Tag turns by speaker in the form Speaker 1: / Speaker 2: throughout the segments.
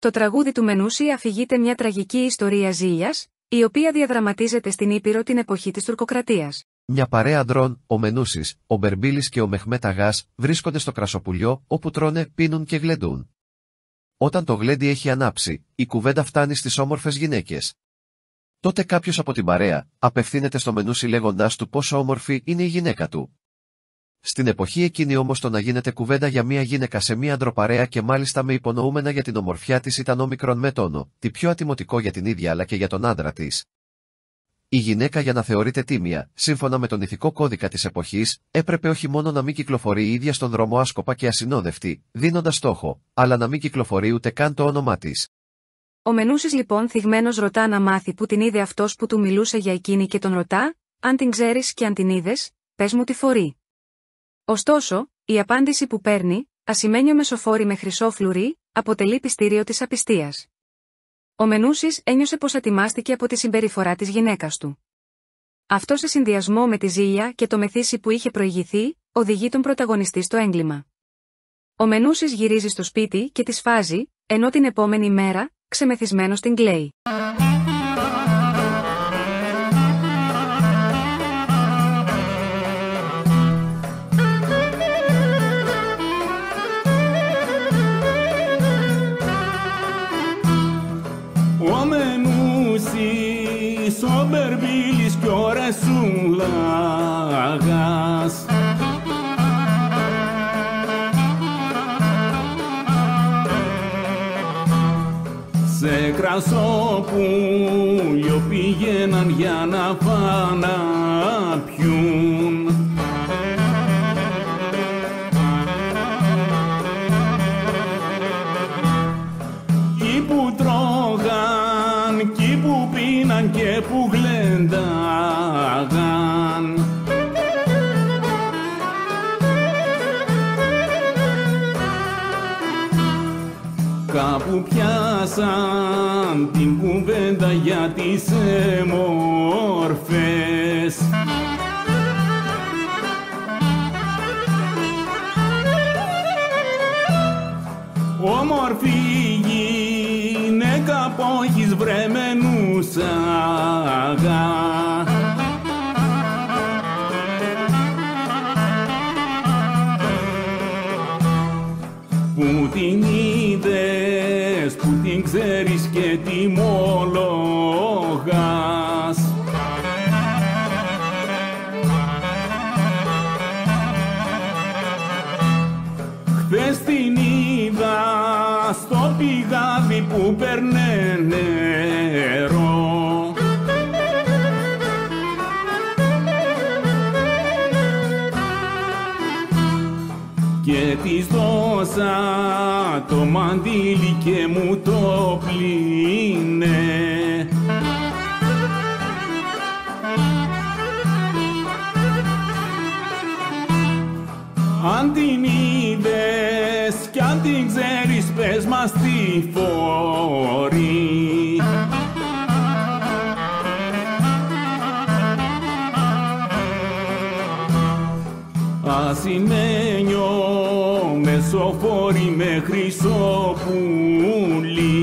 Speaker 1: Το τραγούδι του Μενούση αφηγείται μια τραγική ιστορία ζήλιας, η οποία διαδραματίζεται στην Ήπειρο την εποχή της τουρκοκρατίας.
Speaker 2: Μια παρέα αντρών, ο Μενούσης, ο Μπερμπίλης και ο Μεχμέτ Αγάς, βρίσκονται στο κρασοπουλιό, όπου τρώνε, πίνουν και γλεντούν. Όταν το γλέντι έχει ανάψει, η κουβέντα φτάνει στις όμορφες γυναίκες. Τότε κάποιος από την παρέα απευθύνεται στο Μενούση λέγοντας του πόσο όμορφη είναι η γυναίκα του. Στην εποχή εκείνη όμως το να γίνεται κουβέντα για μια γυναίκα σε μια αντροπαρέα και μάλιστα με υπονοούμενα για την ομορφιά της ήταν όμικρον με τόνο, τι πιο ατιμωτικό για την ίδια αλλά και για τον άντρα της. Η γυναίκα για να θεωρείται τίμια, σύμφωνα με τον ηθικό κώδικα της εποχής, έπρεπε όχι μόνο να μην κυκλοφορεί η ίδια στον δρόμο άσκοπα και ασυνόδευτη, δίνοντας στόχο, αλλά να μην κυκλοφορεί ούτε καν το όνομά της.
Speaker 1: Ο Μενούσης λοιπόν θυγμένος ρωτά να μάθει που την είδε αυτός που του μιλούσε για εκείνη και τον ρωτά, αν την ξέρεις και αν την είδες, πες μου τι φορεί. Ωστόσο, η απάντηση που παίρνει, ασημένιο μεσοφόρι με χρυσό φλουρί, αποτελεί πιστήριο της απιστίας. Ο Μενούσης ένιωσε πως ατιμάστηκε από τη συμπεριφορά της γυναίκας του. Αυτό σε συνδυασμό με τη ζήλια και το μεθύσι που είχε προηγηθεί, οδηγεί τον πρωταγωνιστή στο έγκλημα. Ο Μενούσης γυρίζει στο σπίτι και τη σφάζει, ενώ την επόμενη μέρα, ξεμεθυσμένος την κλαίει.
Speaker 3: Ο Μενούσης, ο Μπερμπίλης κι ο Ρεσούλαγας σε κρασόπουλιο πήγαιναν για να πάνε να πιούν. Κι που τρώγαν, κι που πίναν και που γλεντάγαν. Κάπου πιάσαν την κουβέντα για τις μόρφες. Όμορφη γυναίκα που έχεις βρε Μενούσαγα. Που την είδες, που την ξέρεις και τι μόλογας. Χθες την είδα στο πηγάδι που παίρνε νερό. Και της δώσα το μαντίλι και μου το πλύνε. Αν την είδες κι αν την ξέρεις πες μας τι φορεί. Ασημένιο μεσοφόρι με χρυσό πουλί.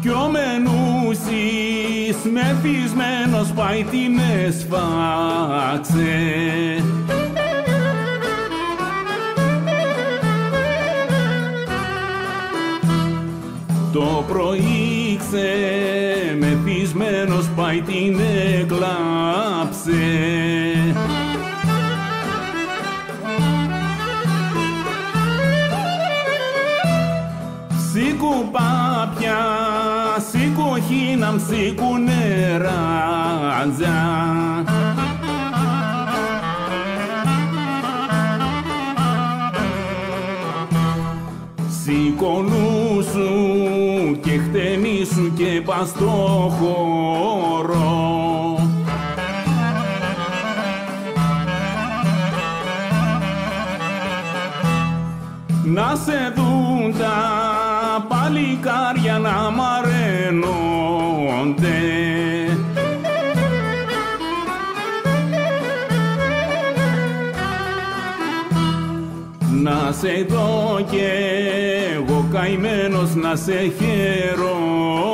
Speaker 3: Κι ο Μενούσης μεθυσμένος πάει την έσφαξε. Το πρωί μεθυσμένος πάει την έκλαψε. Σήκου πάπια, σήκου χίναμ, σήκου νεράτζα. Σήκω νου σου και χτενίσου και πας στο χώρο. Να σε δουν τα παλικάρια να μαραίνονται. να σε δω κι εγώ καημένος να σε χαίρομαι.